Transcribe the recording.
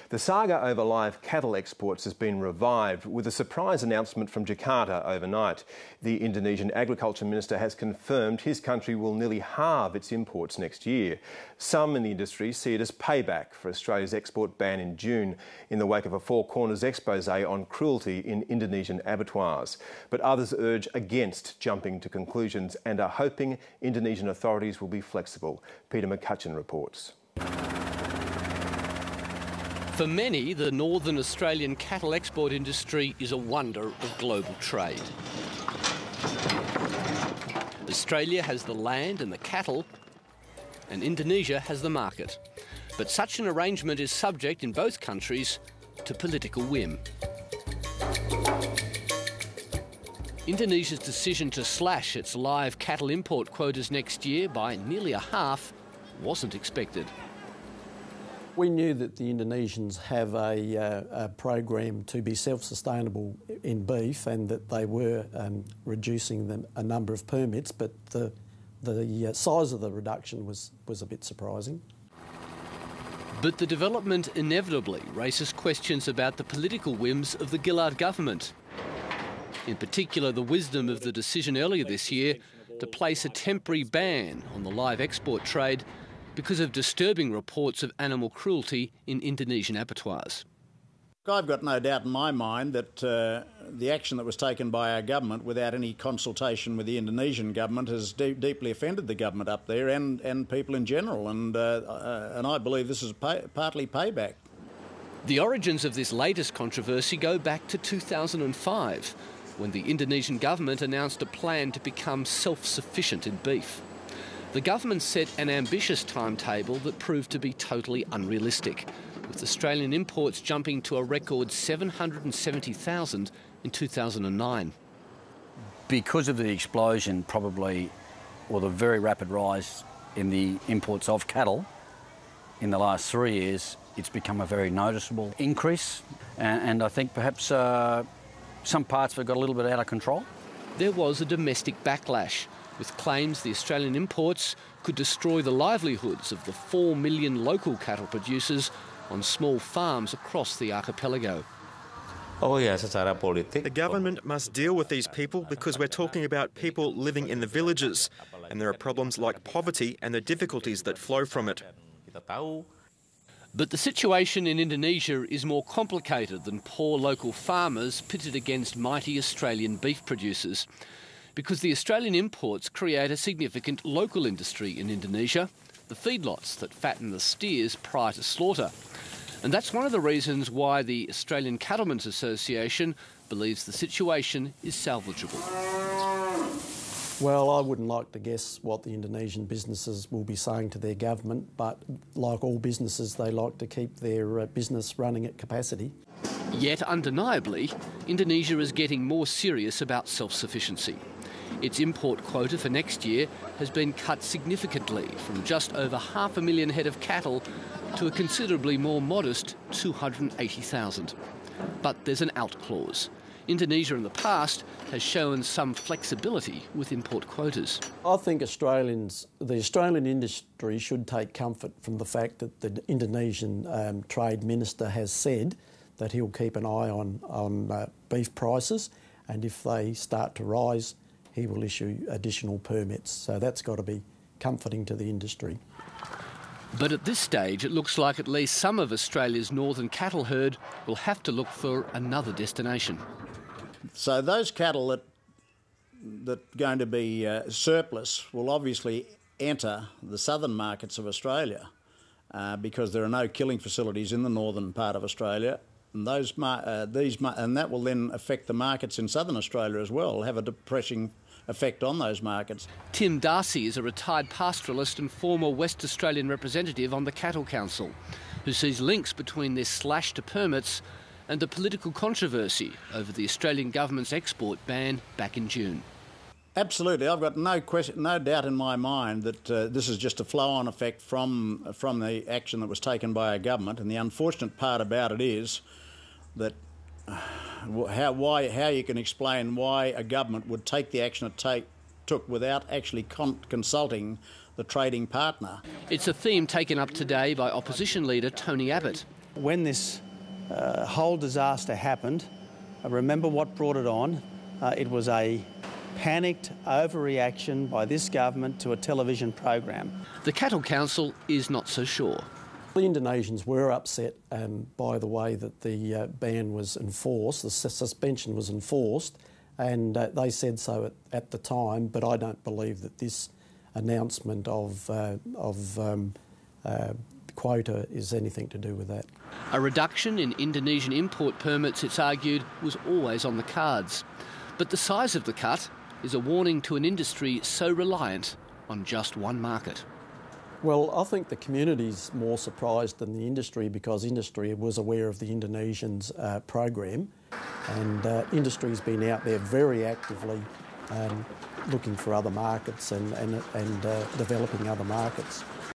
The saga over live cattle exports has been revived with a surprise announcement from Jakarta overnight. The Indonesian Agriculture Minister has confirmed his country will nearly halve its imports next year. Some in the industry see it as payback for Australia's export ban in June in the wake of a Four Corners expose on cruelty in Indonesian abattoirs. But others urge against jumping to conclusions and are hoping Indonesian authorities will be flexible. Peter McCutcheon reports. For many, the northern Australian cattle export industry is a wonder of global trade. Australia has the land and the cattle, and Indonesia has the market. But such an arrangement is subject in both countries to political whim. Indonesia's decision to slash its live cattle import quotas next year by nearly a half wasn't expected. We knew that the Indonesians have a program to be self-sustainable in beef and that they were reducing a number of permits, but the size of the reduction was a bit surprising. But the development inevitably raises questions about the political whims of the Gillard government. In particular, the wisdom of the decision earlier this year to place a temporary ban on the live export trade because of disturbing reports of animal cruelty in Indonesian abattoirs. I've got no doubt in my mind that the action that was taken by our government without any consultation with the Indonesian government has deeply offended the government up there and people in general, and I believe this is partly payback. The origins of this latest controversy go back to 2005, when the Indonesian government announced a plan to become self-sufficient in beef. The government set an ambitious timetable that proved to be totally unrealistic, with Australian imports jumping to a record 770,000 in 2009. Because of the explosion probably, or the very rapid rise in the imports of cattle in the last 3 years, it's become a very noticeable increase, and I think perhaps some parts have got a little bit out of control. There was a domestic backlash, with claims the Australian imports could destroy the livelihoods of the 4 million local cattle producers on small farms across the archipelago. The government must deal with these people because we're talking about people living in the villages, and there are problems like poverty and the difficulties that flow from it. But the situation in Indonesia is more complicated than poor local farmers pitted against mighty Australian beef producers, because the Australian imports create a significant local industry in Indonesia, the feedlots that fatten the steers prior to slaughter. And that's one of the reasons why the Australian Cattlemen's Association believes the situation is salvageable. Well, I wouldn't like to guess what the Indonesian businesses will be saying to their government, but like all businesses, they like to keep their business running at capacity. Yet, undeniably, Indonesia is getting more serious about self-sufficiency. Its import quota for next year has been cut significantly from just over 500,000 head of cattle to a considerably more modest 280,000. But there's an out clause. Indonesia in the past has shown some flexibility with import quotas. I think the Australian industry should take comfort from the fact that the Indonesian Trade Minister has said that he'll keep an eye on beef prices, and if they start to rise, he will issue additional permits. So that's got to be comforting to the industry. But at this stage, it looks like at least some of Australia's northern cattle herd will have to look for another destination. So those cattle that are going to be surplus will obviously enter the southern markets of Australia because there are no killing facilities in the northern part of Australia. And that will then affect the markets in southern Australia as well, have a depressing effect on those markets. Tim Darcy is a retired pastoralist and former West Australian representative on the Cattle Council, who sees links between this slash to permits and the political controversy over the Australian government's export ban back in June. Absolutely. I've got no doubt in my mind that this is just a flow-on effect from the action that was taken by our government, and the unfortunate part about it is that how you can explain why a government would take the action it took without actually consulting the trading partner. It's a theme taken up today by opposition leader Tony Abbott. When this whole disaster happened, I remember what brought it on. It was a panicked overreaction by this government to a television program. The Cattle Council is not so sure. The Indonesians were upset by the way that the ban was enforced, the suspension was enforced, and they said so at the time, but I don't believe that this announcement of quota is anything to do with that. A reduction in Indonesian import permits, it's argued, was always on the cards. But the size of the cut is a warning to an industry so reliant on just one market. Well, I think the community's more surprised than the industry because industry was aware of the Indonesians' program, and industry's been out there very actively looking for other markets and developing other markets.